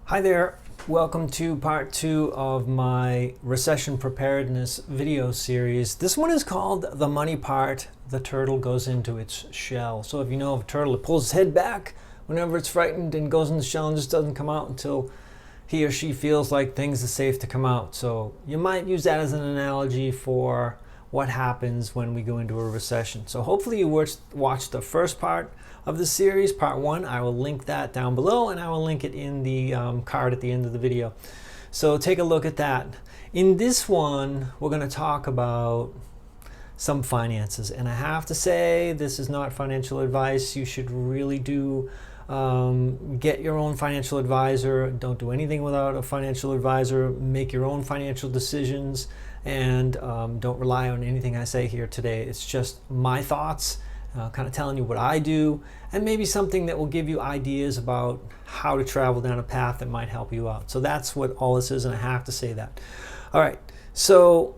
Hi there, welcome to part 2 of my Recession Preparedness video series. This one is called The Money Part, The Turtle Goes Into Its Shell. So if you know of a turtle, it pulls its head back whenever it's frightened and goes in the shell and just doesn't come out until he or she feels like things are safe to come out. So you might use that as an analogy for what happens when we go into a recession. So hopefully you watched the first part of the series, part 1. I will link that down below and I will link it in the card at the end of the video. So take a look at that. In this one, we're going to talk about some finances. And I have to say, this is not financial advice. You should really do get your own financial advisor. Don't do anything without a financial advisor. Make your own financial decisions and don't rely on anything I say here today. It's just my thoughts, kind of telling you what I do, and maybe something that will give you ideas about how to travel down a path that might help you out. So that's what all this is, and I have to say that. All right, so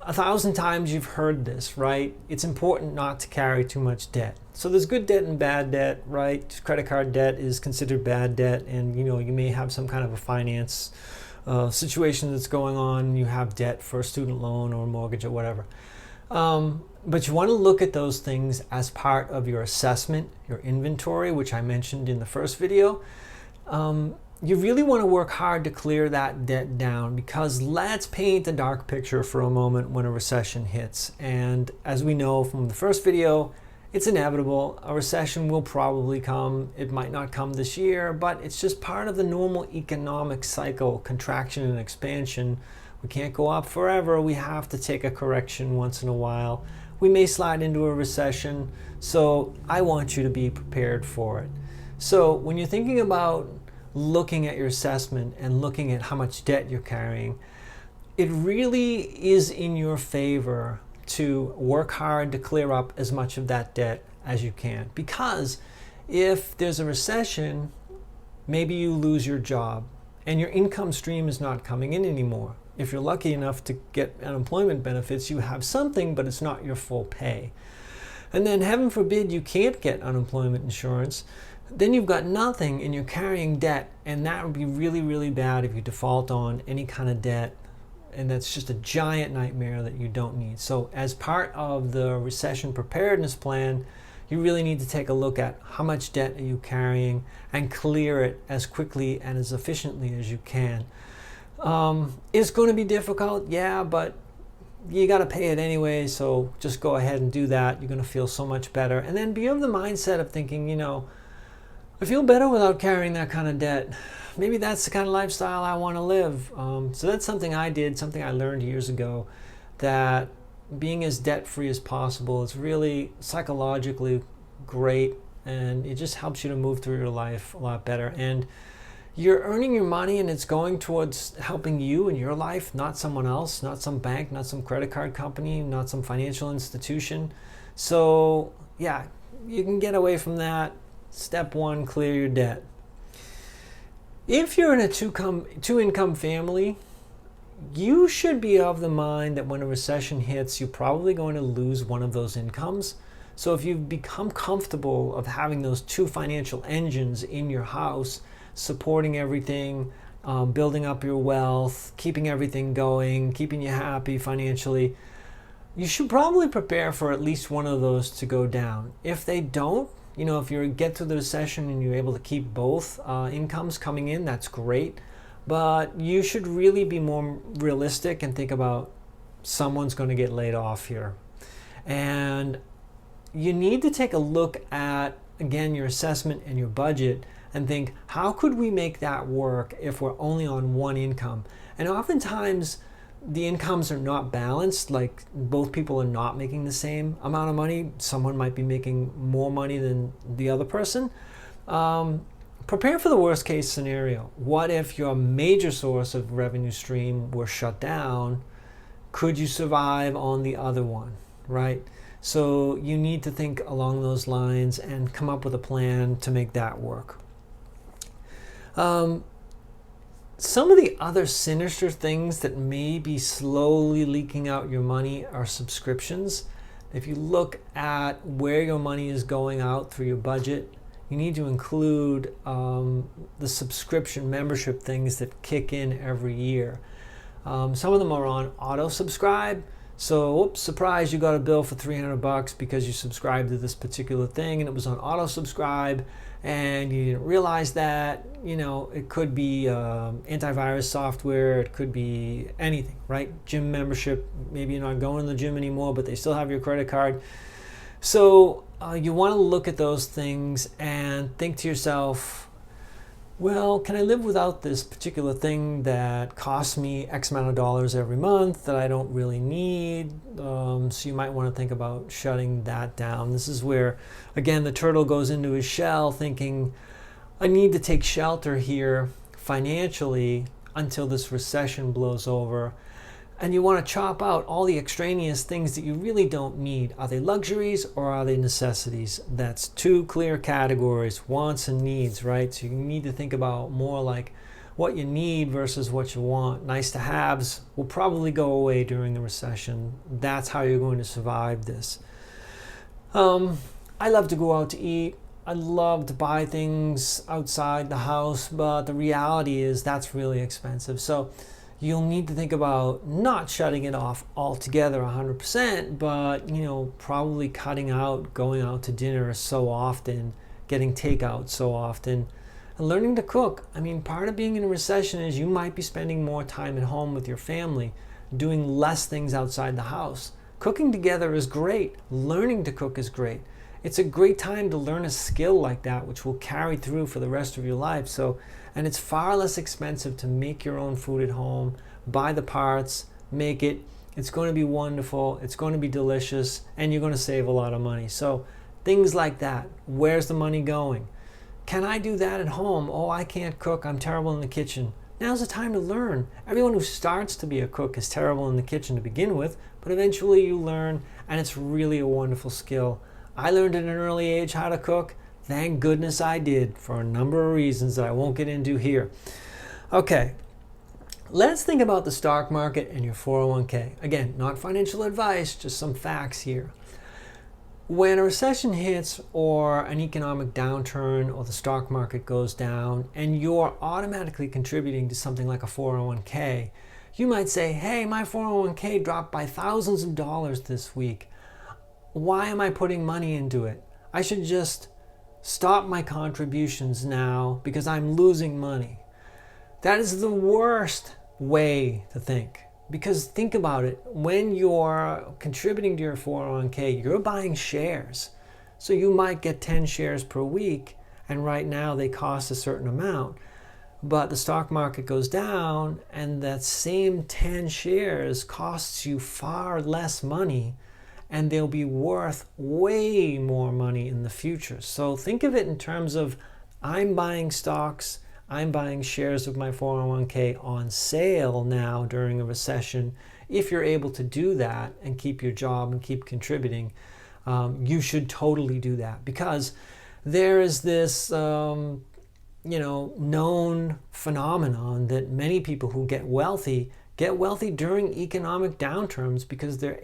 1,000 times you've heard this, right? It's important not to carry too much debt. So there's good debt and bad debt, right? Credit card debt is considered bad debt, and you may have some kind of a finance situation that's going on. You have debt for a student loan or a mortgage or whatever. But you want to look at those things as part of your assessment, your inventory, which I mentioned in the first video. You really want to work hard to clear that debt down, because let's paint a dark picture for a moment when a recession hits. And as we know from the first video, it's inevitable. A recession will probably come. It might not come this year, but it's just part of the normal economic cycle, contraction and expansion. We can't go up forever. We have to take a correction once in a while. We may slide into a recession, so I want you to be prepared for it. So when you're thinking about looking at your assessment and looking at how much debt you're carrying, it really is in your favor to work hard to clear up as much of that debt as you can. Because if there's a recession, maybe you lose your job and your income stream is not coming in anymore. If you're lucky enough to get unemployment benefits, you have something, but it's not your full pay. And then heaven forbid you can't get unemployment insurance, then you've got nothing and you're carrying debt, and that would be really, really bad if you default on any kind of debt, and that's just a giant nightmare that you don't need. So as part of the recession preparedness plan, you really need to take a look at how much debt are you carrying and clear it as quickly and as efficiently as you can. It's going to be difficult, yeah, but you got to pay it anyway, so just go ahead and do that. You're going to feel so much better. And then be of the mindset of thinking, I feel better without carrying that kind of debt. Maybe that's the kind of lifestyle I want to live. So that's something I did, something I learned years ago, that being as debt-free as possible is really psychologically great, and it just helps you to move through your life a lot better. And you're earning your money and it's going towards helping you in your life, not someone else, not some bank, not some credit card company, not some financial institution. So yeah, you can get away from that. Step 1, clear your debt. If you're in a two-income family, you should be of the mind that when a recession hits, you're probably going to lose one of those incomes. So if you've become comfortable of having those two financial engines in your house, supporting everything, building up your wealth, keeping everything going, keeping you happy financially, you should probably prepare for at least one of those to go down. If they don't, if you get through the recession and you're able to keep both incomes coming in, that's great. But you should really be more realistic and think about someone's going to get laid off here. And you need to take a look at, again, your assessment and your budget and think, how could we make that work if we're only on one income? And oftentimes the incomes are not balanced, like both people are not making the same amount of money. Someone might be making more money than the other person. Prepare for the worst case scenario. What if your major source of revenue stream were shut down? Could you survive on the other one, right? So you need to think along those lines and come up with a plan to make that work. Some of the other sinister things that may be slowly leaking out your money are subscriptions. If you look at where your money is going out through your budget, you need to include the subscription membership things that kick in every year. Some of them are on auto subscribe. So, oops, surprise, you got a bill for $300 because you subscribed to this particular thing and it was on auto subscribe and you didn't realize that. You know, it could be antivirus software, it could be anything, right? Gym membership, maybe you're not going to the gym anymore, but they still have your credit card. So you want to look at those things and think to yourself, well, can I live without this particular thing that costs me X amount of dollars every month that I don't really need? So you might want to think about shutting that down. This is where, again, the turtle goes into his shell thinking, I need to take shelter here financially until this recession blows over. And you want to chop out all the extraneous things that you really don't need. Are they luxuries or are they necessities? That's two clear categories, wants and needs, right? So you need to think about more like what you need versus what you want. Nice to haves will probably go away during the recession. That's how you're going to survive this. I love to go out to eat. I love to buy things outside the house, but the reality is that's really expensive. So you'll need to think about not shutting it off altogether 100%, but, you know, probably cutting out going out to dinner so often, getting takeout so often, and learning to cook. I mean, part of being in a recession is you might be spending more time at home with your family, doing less things outside the house. Cooking together is great. Learning to cook is great. It's a great time to learn a skill like that, which will carry through for the rest of your life. So, and it's far less expensive to make your own food at home, buy the parts, make it. It's going to be wonderful. It's going to be delicious, and you're going to save a lot of money. So things like that. Where's the money going? Can I do that at home? Oh, I can't cook. I'm terrible in the kitchen. Now's the time to learn. Everyone who starts to be a cook is terrible in the kitchen to begin with, but eventually you learn, and it's really a wonderful skill. I learned at an early age how to cook. Thank goodness I did, for a number of reasons that I won't get into here. Okay, let's think about the stock market and your 401k. Again, not financial advice, just some facts here. When a recession hits or an economic downturn or the stock market goes down and you're automatically contributing to something like a 401k, you might say, hey, my 401k dropped by thousands of dollars this week. Why am I putting money into it? I should just stop my contributions now because I'm losing money. That is the worst way to think. Because think about it, when you're contributing to your 401k, you're buying shares. So you might get 10 shares per week, and right now they cost a certain amount. But the stock market goes down, and that same 10 shares costs you far less money, and they'll be worth way more money in the future. So think of it in terms of, I'm buying stocks, I'm buying shares of my 401k on sale now during a recession. If you're able to do that and keep your job and keep contributing, you should totally do that, because there is this known phenomenon that many people who get wealthy during economic downturns because they're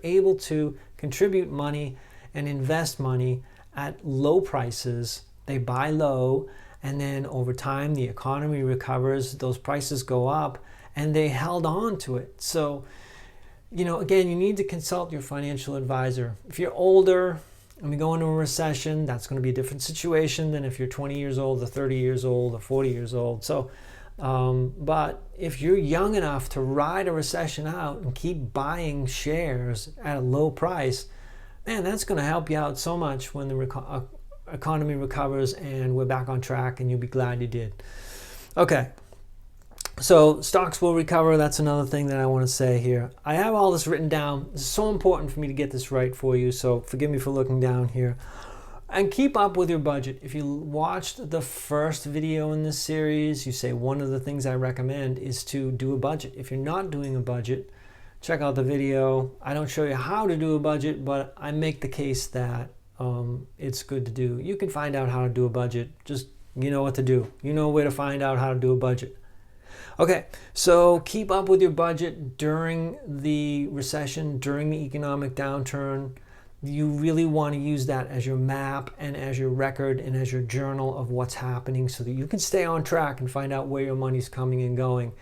able to contribute money and invest money at low prices. They buy low, and then over time the economy recovers, those prices go up, and they held on to it. So, again, you need to consult your financial advisor. If you're older and we go into a recession, that's going to be a different situation than if you're 20 years old or 30 years old or 40 years old. So, but if you're young enough to ride a recession out and keep buying shares at a low price, man, that's going to help you out so much when the economy recovers and we're back on track, and you'll be glad you did. Okay, so stocks will recover. That's another thing that I want to say here. I have all this written down. It's so important for me to get this right for you, so forgive me for looking down here. And keep up with your budget. If you watched the first video in this series, you say one of the things I recommend is to do a budget. If you're not doing a budget, check out the video. I don't show you how to do a budget, but I make the case that it's good to do. You can find out how to do a budget. Just, you know what to do. You know where to find out how to do a budget. Okay, so keep up with your budget during the recession, during the economic downturn. You really want to use that as your map and as your record and as your journal of what's happening so that you can stay on track and find out where your money's coming and going.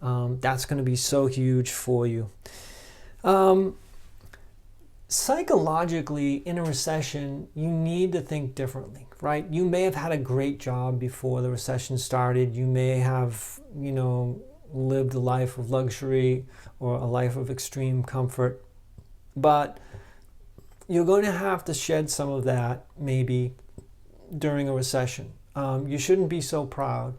That's going to be so huge for you. Psychologically, in a recession, you need to think differently, right? You may have had a great job before the recession started. You may have, lived a life of luxury or a life of extreme comfort. But you're going to have to shed some of that maybe during a recession. You shouldn't be so proud.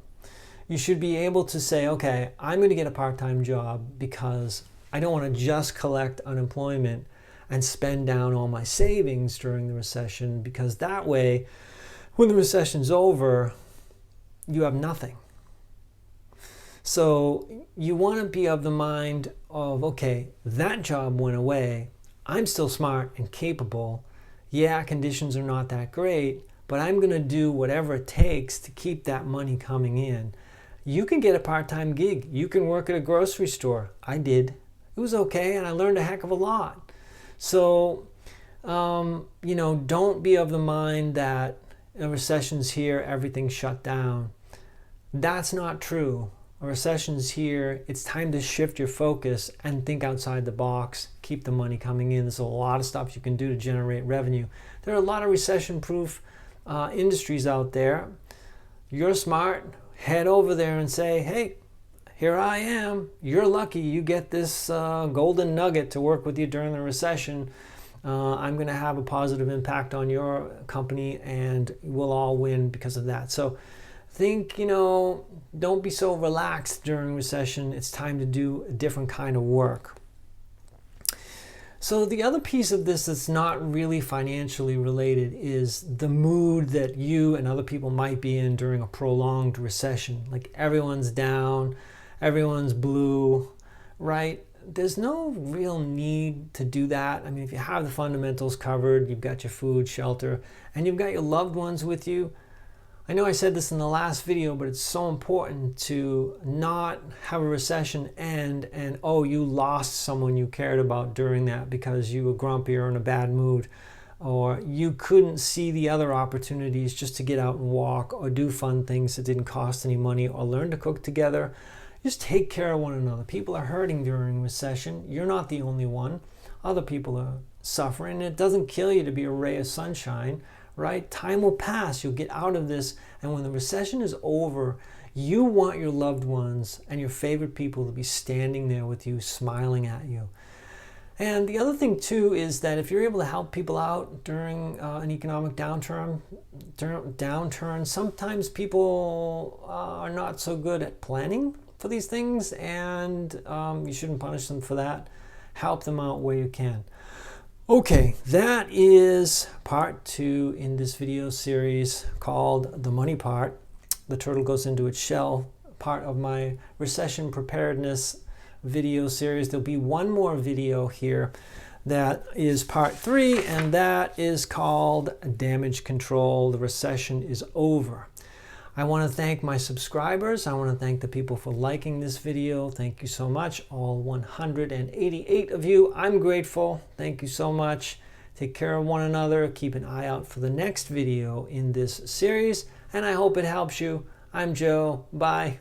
You should be able to say, okay, I'm going to get a part-time job because I don't want to just collect unemployment and spend down all my savings during the recession, because that way, when the recession's over, you have nothing. So you want to be of the mind of, okay, that job went away. I'm still smart and capable. Yeah, conditions are not that great, but I'm going to do whatever it takes to keep that money coming in. You can get a part-time gig. You can work at a grocery store. I did. It was okay, and I learned a heck of a lot. So, don't be of the mind that a recession's here, everything's shut down. That's not true. A recession's here. It's time to shift your focus and think outside the box. Keep the money coming in. There's a lot of stuff you can do to generate revenue. There are a lot of recession-proof industries out there. You're smart. Head over there and say, hey, here I am. You're lucky you get this golden nugget to work with you during the recession. I'm going to have a positive impact on your company, and we'll all win because of that. So think, don't be so relaxed during recession. It's time to do a different kind of work. So the other piece of this that's not really financially related is the mood that you and other people might be in during a prolonged recession. Like everyone's down, everyone's blue, right? There's no real need to do that. I mean, if you have the fundamentals covered, you've got your food, shelter, and you've got your loved ones with you. I know I said this in the last video, but it's so important to not have a recession end and, you lost someone you cared about during that because you were grumpy or in a bad mood, or you couldn't see the other opportunities just to get out and walk or do fun things that didn't cost any money or learn to cook together. Just take care of one another. People are hurting during recession. You're not the only one. Other people are suffering. It doesn't kill you to be a ray of sunshine, right? Time will pass. You'll get out of this. And when the recession is over, you want your loved ones and your favorite people to be standing there with you, smiling at you. And the other thing too is that if you're able to help people out during an economic downturn, sometimes people are not so good at planning for these things, and you shouldn't punish them for that. Help them out where you can. Okay, that is part 2 in this video series called The Money Part. The turtle goes into its shell, part of my Recession Preparedness video series. There'll be one more video here that is part 3, and that is called Damage Control. The recession is over. I want to thank my subscribers. I want to thank the people for liking this video. Thank you so much, all 188 of you. I'm grateful. Thank you so much. Take care of one another. Keep an eye out for the next video in this series, and I hope it helps you. I'm Joe. Bye.